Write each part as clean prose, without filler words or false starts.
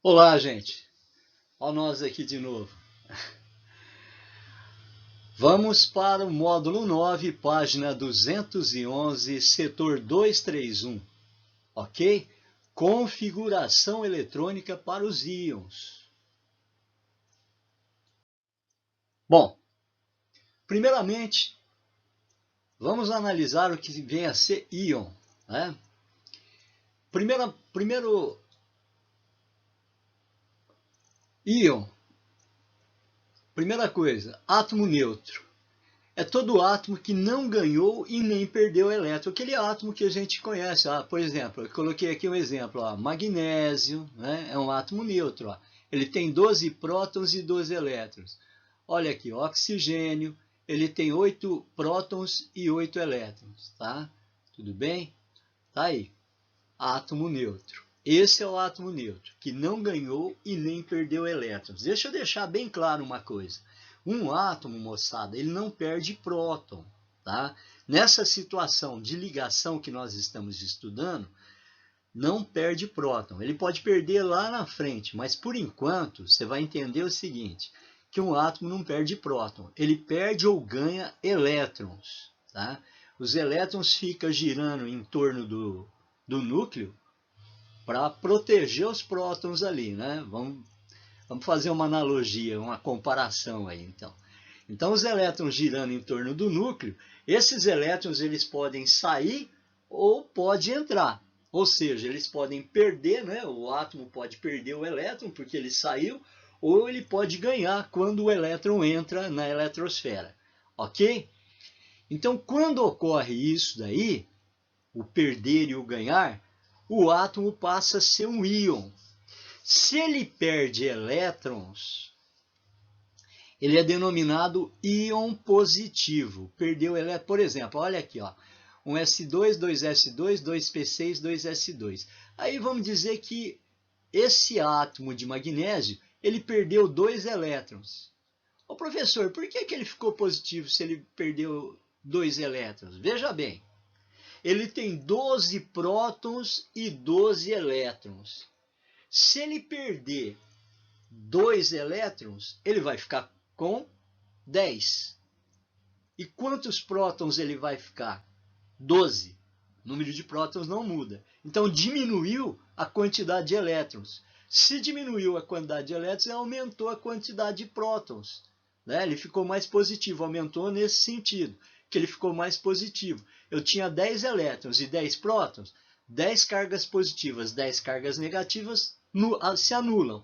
Olá, gente. Olha nós aqui de novo. Vamos para o módulo 9, página 211, setor 231, ok? Configuração eletrônica para os íons. Bom, primeiramente, vamos analisar o que vem a ser íon, né? Primeiro íon, primeira coisa, átomo neutro. É todo átomo que não ganhou e nem perdeu elétron. Aquele átomo que a gente conhece. Por exemplo, eu coloquei aqui um exemplo. Magnésio, né, é um átomo neutro. Ele tem 12 prótons e 12 elétrons. Olha aqui, oxigênio, ele tem 8 prótons e 8 elétrons. Tá? Tudo bem? Tá aí. Átomo neutro. Esse é o átomo neutro, que não ganhou e nem perdeu elétrons. Deixa eu deixar bem claro uma coisa. Um átomo, moçada, ele não perde próton. Tá? Nessa situação de ligação que nós estamos estudando, não perde próton. Ele pode perder lá na frente, mas por enquanto você vai entender o seguinte, que um átomo não perde próton. Ele perde ou ganha elétrons. Tá? Os elétrons ficam girando em torno do núcleo para proteger os prótons ali, né? Vamos fazer uma analogia, uma comparação aí, então. Então, os elétrons girando em torno do núcleo, esses elétrons eles podem sair ou pode entrar. Ou seja, eles podem perder, né? O átomo pode perder o elétron porque ele saiu, ou ele pode ganhar quando o elétron entra na eletrosfera. Ok? Então, quando ocorre isso daí, o perder e o ganhar, o átomo passa a ser um íon. Se ele perde elétrons, ele é denominado íon positivo. Perdeu elétron, por exemplo, olha aqui, ó, um S2, 2S2, 2P6, 2S2. Aí vamos dizer que esse átomo de magnésio, ele perdeu 2 elétrons. Ô professor, por que ele ficou positivo se ele perdeu 2 elétrons? Veja bem, ele tem 12 prótons e 12 elétrons. Se ele perder 2 elétrons, ele vai ficar com 10. E quantos prótons ele vai ficar? 12. O número de prótons não muda. Então diminuiu a quantidade de elétrons. Se diminuiu a quantidade de elétrons, aumentou a quantidade de prótons. Né? Ele ficou mais positivo, aumentou nesse sentido, que ele ficou mais positivo. Eu tinha 10 elétrons e 10 prótons, 10 cargas positivas, 10 cargas negativas se anulam.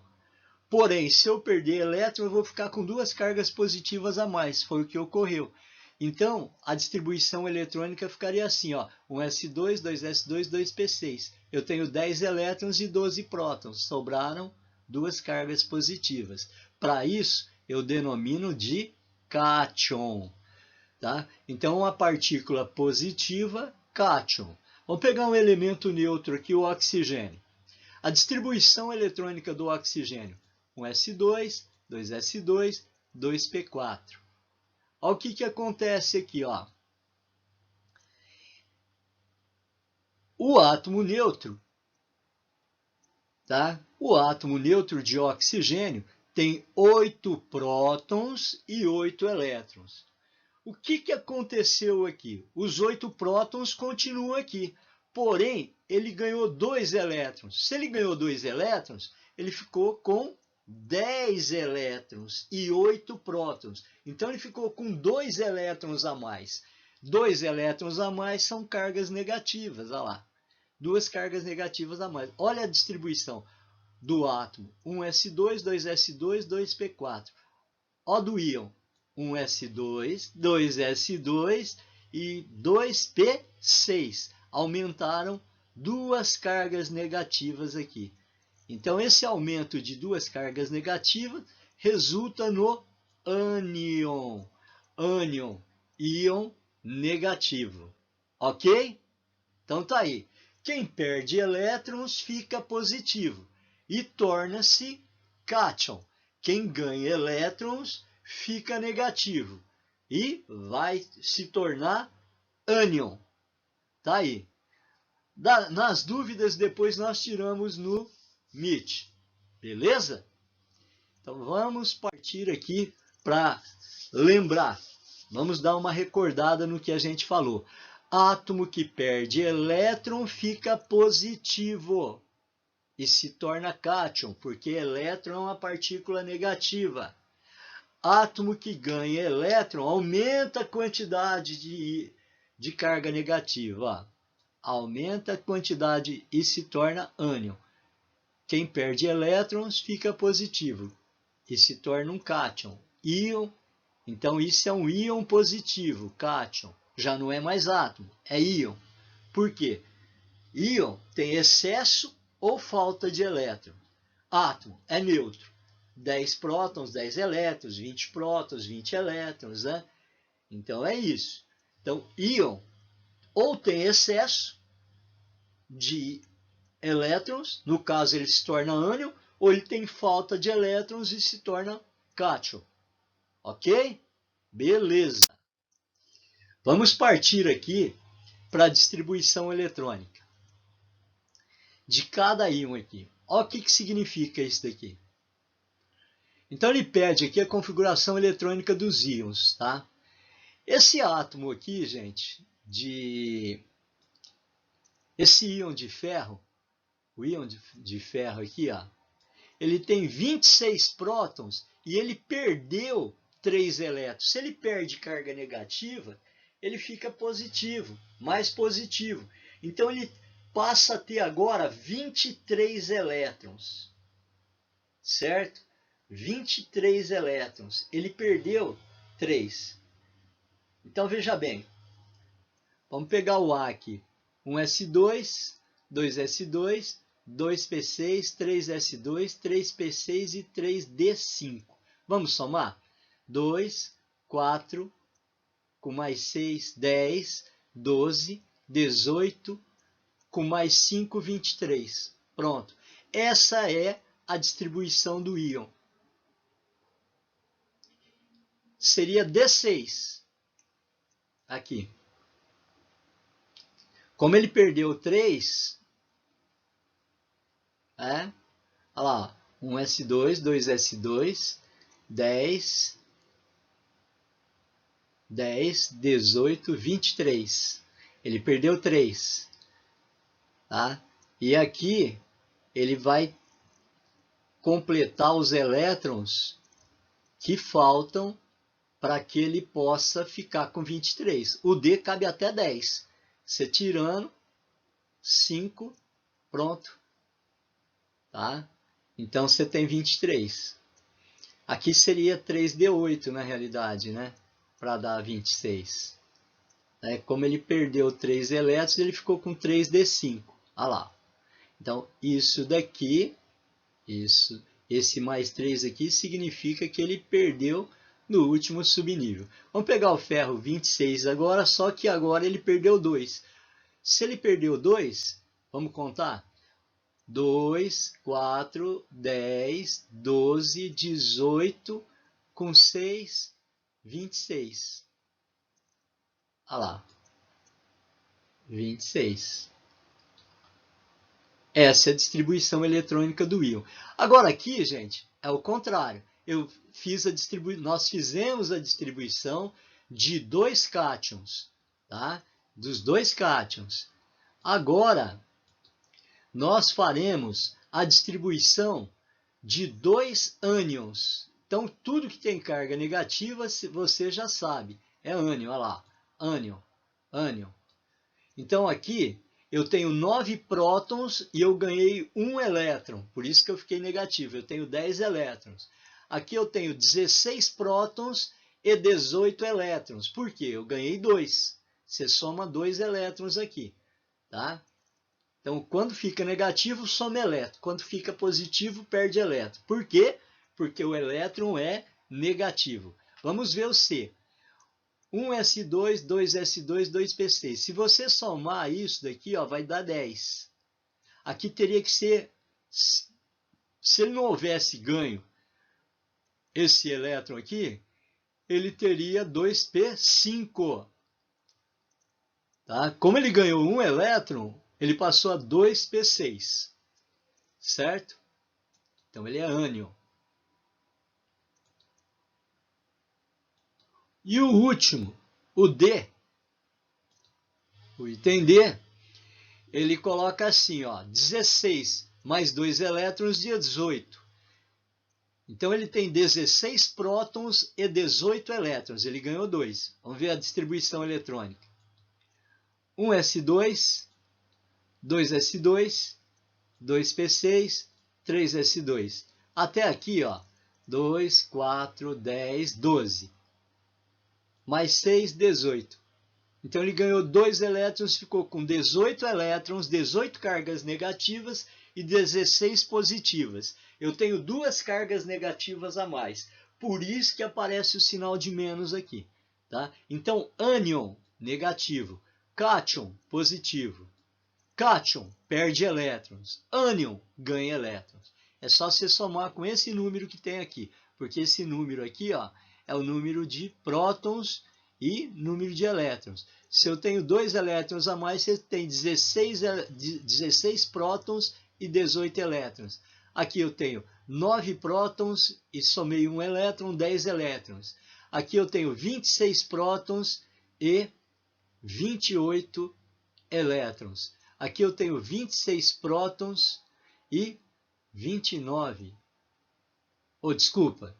Porém, se eu perder elétron, eu vou ficar com 2 cargas positivas a mais. Foi o que ocorreu. Então, a distribuição eletrônica ficaria assim, ó, um S2, 2S2, 2P6. Eu tenho 10 elétrons e 12 prótons. Sobraram 2 cargas positivas. Para isso, eu denomino de cátion. Tá? Então, uma partícula positiva, cátion. Vamos pegar um elemento neutro aqui, o oxigênio. A distribuição eletrônica do oxigênio, um S2, 2S2, 2P4. Olha o que acontece aqui, ó. O átomo neutro, tá? O átomo neutro de oxigênio tem 8 prótons e 8 elétrons. O que aconteceu aqui? Os 8 prótons continuam aqui, porém, ele ganhou 2 elétrons. Se ele ganhou 2 elétrons, ele ficou com 10 elétrons e 8 prótons. Então, ele ficou com 2 elétrons a mais. 2 elétrons a mais são cargas negativas, olha lá. 2 cargas negativas a mais. Olha a distribuição do átomo. 1s2, 2s2, 2p4. Ó do íon. 1s2, 2s2 e 2p6. Aumentaram 2 cargas negativas aqui. Então, esse aumento de 2 cargas negativas resulta no ânion. Ânion, íon negativo. Ok? Então, tá aí. Quem perde elétrons fica positivo e torna-se cátion. Quem ganha elétrons fica negativo e vai se tornar ânion. Tá aí. Nas dúvidas, depois nós tiramos no MIT. Beleza? Então vamos partir aqui para lembrar. Vamos dar uma recordada no que a gente falou. Átomo que perde elétron fica positivo e se torna cátion, porque elétron é uma partícula negativa. Átomo que ganha elétron aumenta a quantidade de carga negativa. Aumenta a quantidade e se torna ânion. Quem perde elétrons fica positivo e se torna um cátion. Íon, então isso é um íon positivo, cátion. Já não é mais átomo, é íon. Por quê? Íon tem excesso ou falta de elétron. Átomo é neutro. 10 prótons, 10 elétrons, 20 prótons, 20 elétrons, né? Então é isso. Então, íon ou tem excesso de elétrons, no caso ele se torna ânion, ou ele tem falta de elétrons e se torna cátion. Ok? Beleza. Vamos partir aqui para a distribuição eletrônica de cada íon aqui. Olha o que significa isso daqui. Então ele pede aqui a configuração eletrônica dos íons, tá? Esse átomo aqui, gente, esse íon de ferro, o íon de ferro aqui, ó, ele tem 26 prótons e ele perdeu 3 elétrons. Se ele perde carga negativa, ele fica positivo, mais positivo. Então ele passa a ter agora 23 elétrons, certo? 23 elétrons. Ele perdeu 3. Então veja bem, vamos pegar o A aqui. 1s2, 2s2, 2p6, 3s2, 3p6 e 3d5. Vamos somar? 2, 4, com mais 6, 10, 12, 18, com mais 5, 23. Pronto. Essa é a distribuição do íon. Seria D6. Aqui. Como ele perdeu 3, olha lá, 1s2, 2s2, 10, 10, 18, 23. Ele perdeu 3. Tá? E aqui ele vai completar os elétrons que faltam para que ele possa ficar com 23. O D cabe até 10. Você tirando 5, pronto. Tá? Então você tem 23. Aqui seria 3D8 na realidade, né? Para dar 26. Como ele perdeu 3 elétrons, ele ficou com 3D5. Olha lá. Então, isso daqui, esse mais 3 aqui, significa que ele perdeu no último subnível. Vamos pegar o ferro 26 agora, só que agora ele perdeu 2. Se ele perdeu 2, vamos contar? 2, 4, 10, 12, 18, com 6, 26. Olha lá. 26. Essa é a distribuição eletrônica do íon. Agora aqui, gente, é o contrário. Nós fizemos a distribuição de 2 cátions, tá? Dos 2 cátions. Agora, nós faremos a distribuição de 2 ânions. Então, tudo que tem carga negativa, você já sabe, é ânion, olha lá, ânion, ânion. Então, aqui, eu tenho 9 prótons e eu ganhei 1 elétron, por isso que eu fiquei negativo, eu tenho 10 elétrons. Aqui eu tenho 16 prótons e 18 elétrons, por quê? Eu ganhei 2, você soma 2 elétrons aqui, tá? Então, quando fica negativo, soma elétron, quando fica positivo, perde elétron. Por quê? Porque o elétron é negativo. Vamos ver o C. 1s2, 2s2, 2p6. Se você somar isso daqui, ó, vai dar 10. Aqui teria que ser, se ele não houvesse ganho esse elétron aqui, ele teria 2p5. Tá? Como ele ganhou 1 elétron, ele passou a 2p6. Certo? Então ele é ânion. E o último, o D, o item D, ele coloca assim, ó, 16 mais 2 elétrons de 18. Então ele tem 16 prótons e 18 elétrons. Ele ganhou 2. Vamos ver a distribuição eletrônica. 1s2, 2s2, 2p6, 3s2. Até aqui, ó, 2, 4, 10, 12. Mais 6, 18. Então ele ganhou 2 elétrons, ficou com 18 elétrons, 18 cargas negativas e 16 positivas. Eu tenho 2 cargas negativas a mais. Por isso que aparece o sinal de menos aqui. Tá? Então, ânion, negativo. Cátion, positivo. Cátion, perde elétrons. Ânion, ganha elétrons. É só você somar com esse número que tem aqui. Porque esse número aqui, ó, é o número de prótons e número de elétrons. Se eu tenho 2 elétrons a mais, você tem 16 prótons e 18 elétrons. Aqui eu tenho 9 prótons e somei 1 elétron, 10 elétrons. Aqui eu tenho 26 prótons e 28 elétrons. Aqui eu tenho 26 prótons e 29. Desculpa.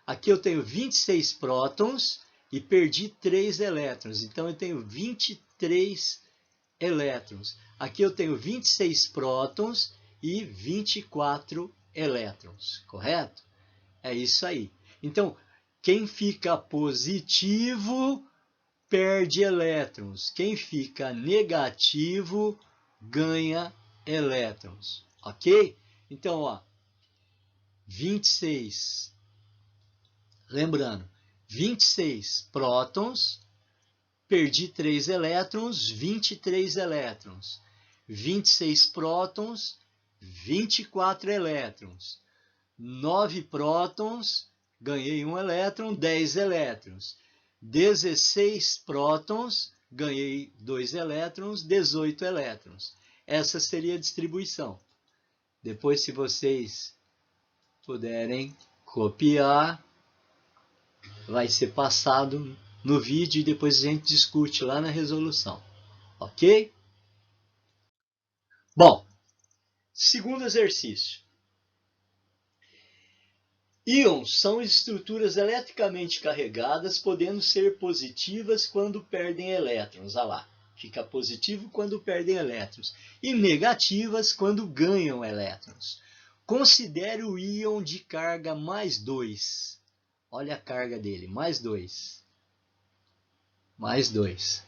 Aqui eu tenho 26 prótons e perdi 3 elétrons. Então eu tenho 23 elétrons. Aqui eu tenho 26 prótons e 24 elétrons. Correto? É isso aí. Então, quem fica positivo perde elétrons. Quem fica negativo ganha elétrons. Ok? Então, ó, 26. Lembrando, 26 prótons, perdi 3 elétrons, 23 elétrons. 26 prótons, 24 elétrons. 9 prótons, ganhei 1 elétron, 10 elétrons. 16 prótons, ganhei 2 elétrons, 18 elétrons. Essa seria a distribuição. Depois, se vocês puderem copiar, vai ser passado no vídeo e depois a gente discute lá na resolução. Ok? Bom, segundo exercício. Íons são estruturas eletricamente carregadas, podendo ser positivas quando perdem elétrons. Olha lá, fica positivo quando perdem elétrons. E negativas quando ganham elétrons. Considere o íon de carga mais 2. Olha a carga dele, mais 2. Mais 2.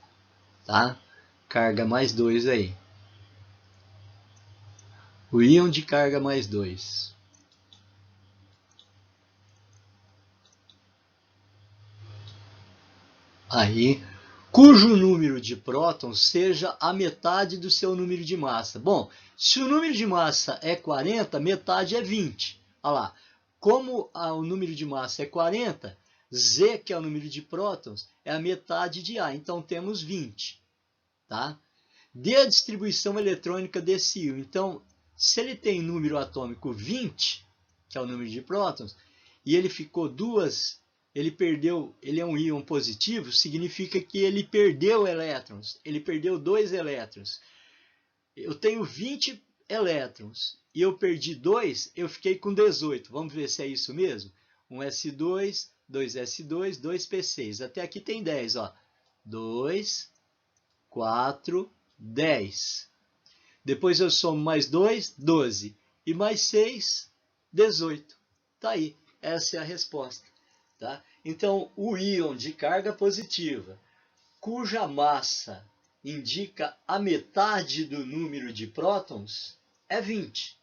Tá? Carga mais 2 aí. O íon de carga mais 2. Aí, cujo número de prótons seja a metade do seu número de massa. Bom, se o número de massa é 40, metade é 20. Olha lá, como o número de massa é 40, Z, que é o número de prótons, é a metade de A. Então, temos 20. Tá? Dê a distribuição eletrônica desse íon. Então, se ele tem número atômico 20, que é o número de prótons, e ele ficou ele é um íon positivo, significa que ele perdeu elétrons. Ele perdeu 2 elétrons. Eu tenho 20 elétrons e eu perdi 2, eu fiquei com 18. Vamos ver se é isso mesmo? 1s2, 2s2, 2p6. Até aqui tem 10, ó. 2, 4, 10. Depois eu somo mais 2, 12. E mais 6, 18. Tá aí. Essa é a resposta. Tá? Então, o íon de carga positiva, cuja massa indica a metade do número de prótons, é 20.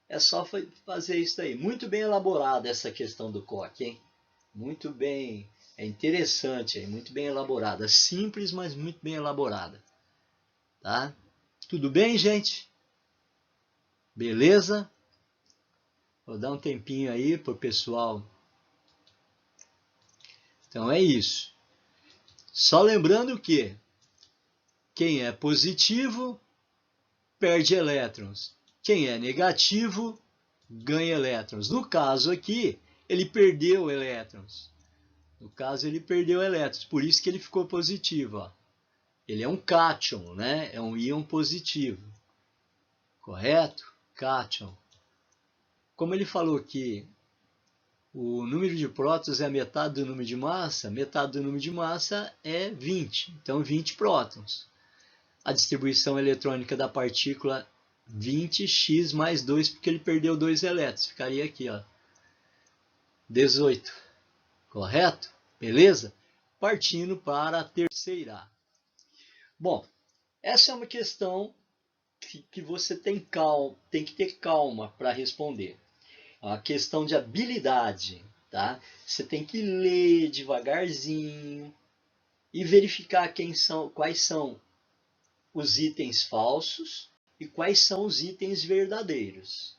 É só fazer isso aí. Muito bem elaborada essa questão do coque, hein? Muito bem. É interessante, é muito bem elaborada. Simples, mas muito bem elaborada. Tá? Tudo bem, gente? Beleza? Vou dar um tempinho aí para o pessoal. Então é isso. Só lembrando que quem é positivo perde elétrons. Quem é negativo ganha elétrons. No caso aqui, ele perdeu elétrons. No caso, ele perdeu elétrons, por isso que ele ficou positivo. Ó. Ele é um cátion, né? É um íon positivo. Correto? Cátion. Como ele falou que o número de prótons é a metade do número de massa é 20. Então, 20 prótons. A distribuição eletrônica da partícula 20x mais 2, porque ele perdeu 2 elétrons. Ficaria aqui, ó, 18. Correto? Beleza? Partindo para a terceira. Bom, essa é uma questão que você tem que ter calma para responder. É uma questão de habilidade, tá? Você tem que ler devagarzinho e verificar quais são os itens falsos e quais são os itens verdadeiros,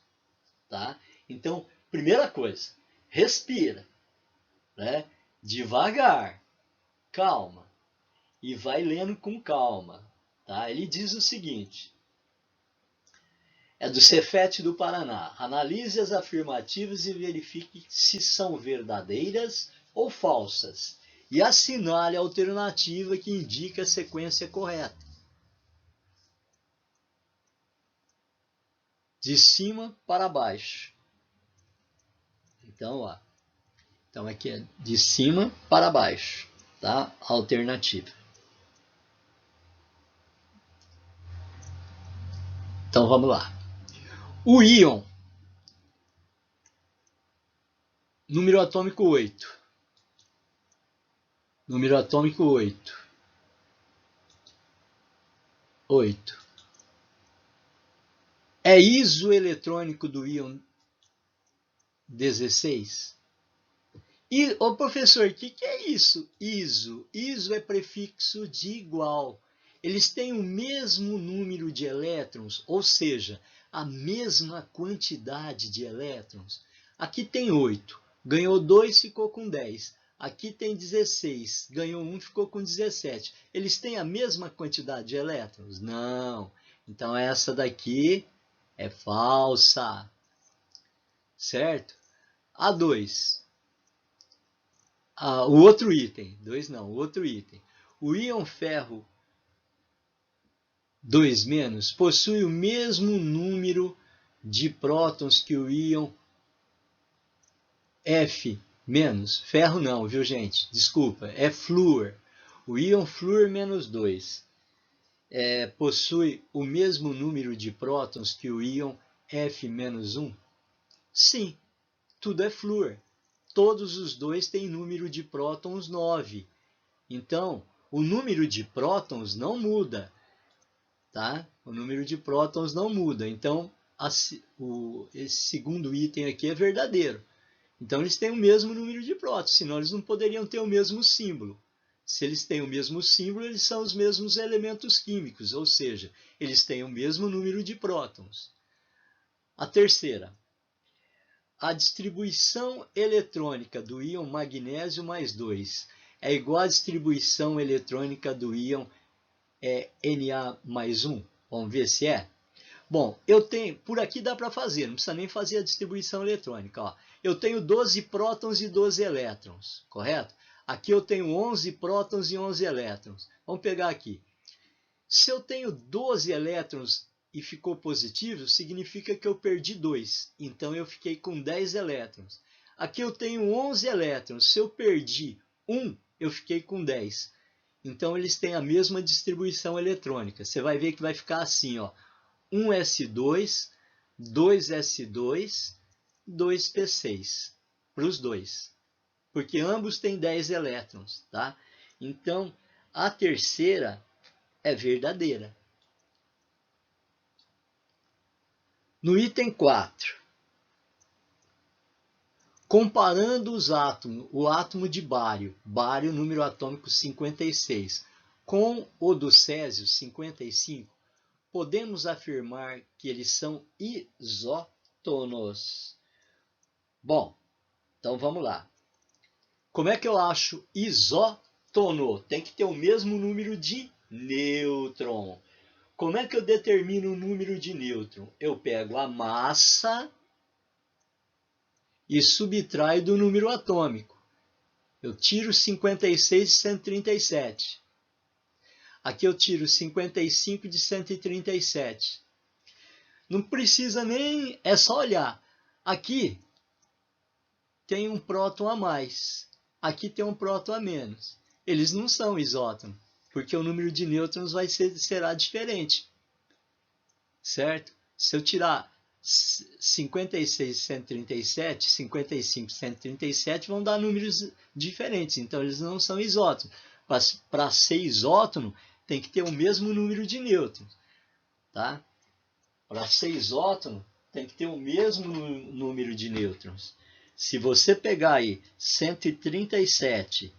tá? Então, primeira coisa, respira, né? Devagar, calma, e vai lendo com calma, tá? Ele diz o seguinte, é do Cefet do Paraná, analise as afirmativas e verifique se são verdadeiras ou falsas, e assinale a alternativa que indica a sequência correta. De cima para baixo. Então, ó. Então, aqui é de cima para baixo, tá? Alternativa. Então, vamos lá. O íon, número atômico 8. Número atômico 8. 8. É isoeletrônico do íon 16? E, ô professor, o que é isso? Iso. Iso é prefixo de igual. Eles têm o mesmo número de elétrons, ou seja, a mesma quantidade de elétrons. Aqui tem 8, ganhou 2, ficou com 10. Aqui tem 16, ganhou 1, ficou com 17. Eles têm a mesma quantidade de elétrons? Não. Então essa daqui é falsa. Certo? A2. O outro item. 2 não, o outro item. O íon ferro 2- possui o mesmo número de prótons que o íon F-. Ferro não, viu gente? Desculpa, é flúor. O íon flúor -2 possui o mesmo número de prótons que o íon F-1? Sim, tudo é flúor. Todos os dois têm número de prótons 9. Então, o número de prótons não muda. Tá? O número de prótons não muda. Então, esse segundo item aqui é verdadeiro. Então, eles têm o mesmo número de prótons, senão eles não poderiam ter o mesmo símbolo. Se eles têm o mesmo símbolo, eles são os mesmos elementos químicos, ou seja, eles têm o mesmo número de prótons. A terceira. A distribuição eletrônica do íon magnésio mais 2 é igual à distribuição eletrônica do íon Na+1? Vamos ver se é. Bom, eu tenho, por aqui dá para fazer, não precisa nem fazer a distribuição eletrônica. Ó. Eu tenho 12 prótons e 12 elétrons, correto? Aqui eu tenho 11 prótons e 11 elétrons. Vamos pegar aqui. Se eu tenho 12 elétrons e ficou positivo, significa que eu perdi 2. Então eu fiquei com 10 elétrons. Aqui eu tenho 11 elétrons. Se eu perdi 1, eu fiquei com 10. Então eles têm a mesma distribuição eletrônica. Você vai ver que vai ficar assim, ó. 1s2, 2s2, 2p6 para os dois, porque ambos têm 10 elétrons, tá? Então, a terceira é verdadeira. No item 4, comparando os átomos, o átomo de bário, bário número atômico 56, com o do césio 55, podemos afirmar que eles são isótonos. Bom, então vamos lá. Como é que eu acho isótono? Tem que ter o mesmo número de nêutron. Como é que eu determino o número de nêutron? Eu pego a massa e subtraio do número atômico. Eu tiro 56 de 137. Aqui eu tiro 55 de 137. Não precisa nem... é só olhar. Aqui tem um próton a mais. Aqui tem um próton a menos. Eles não são isótopos, porque o número de nêutrons será diferente. Certo? Se eu tirar 56 de 137, 55 de 137 vão dar números diferentes. Então eles não são isótopos. Para ser isótono, tem que ter o mesmo número de nêutrons. Tá? Para ser isótono, tem que ter o mesmo número de nêutrons. Se você pegar aí 137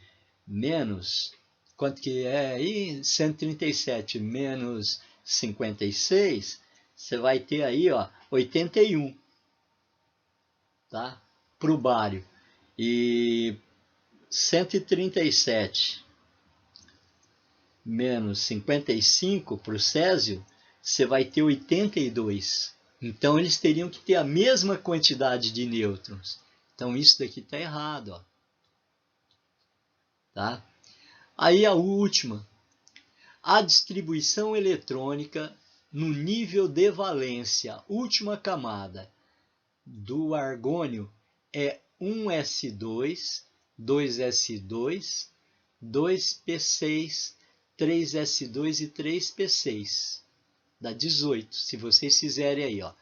menos, quanto que é aí? 137 menos 56, você vai ter aí, ó, 81, tá? Para o bário. E 137 menos 55 para o césio, você vai ter 82. Então, eles teriam que ter a mesma quantidade de nêutrons. Então, isso daqui está errado. Ó. Tá? Aí, a última. A distribuição eletrônica no nível de valência, última camada, do argônio é 1s2, 2s2, 2p6, 3s2 e 3p6. Dá 18, se vocês fizerem aí. Ó.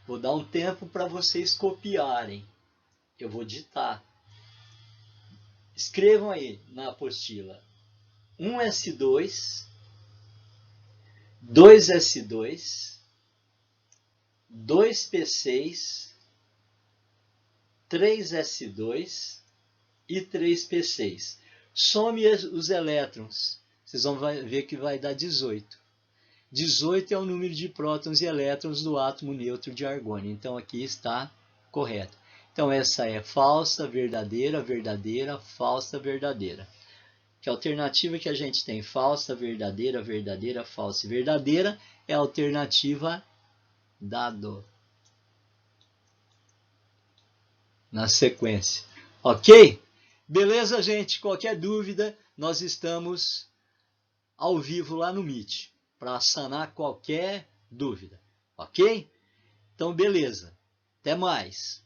Vou dar um tempo para vocês copiarem. Eu vou digitar. Escrevam aí na apostila. 1s2, 2s2, 2p6, 3s2 e 3p6. Some os elétrons. Vocês vão ver que vai dar 18. 18 é o número de prótons e elétrons do átomo neutro de argônio. Então, aqui está correto. Então, essa é falsa, verdadeira, verdadeira, falsa, verdadeira. Que alternativa que a gente tem? Falsa, verdadeira, verdadeira, falsa e verdadeira é a alternativa dado. Na sequência. Ok? Beleza, gente? Qualquer dúvida, nós estamos ao vivo lá no Meet para sanar qualquer dúvida. Ok? Então, beleza. Até mais.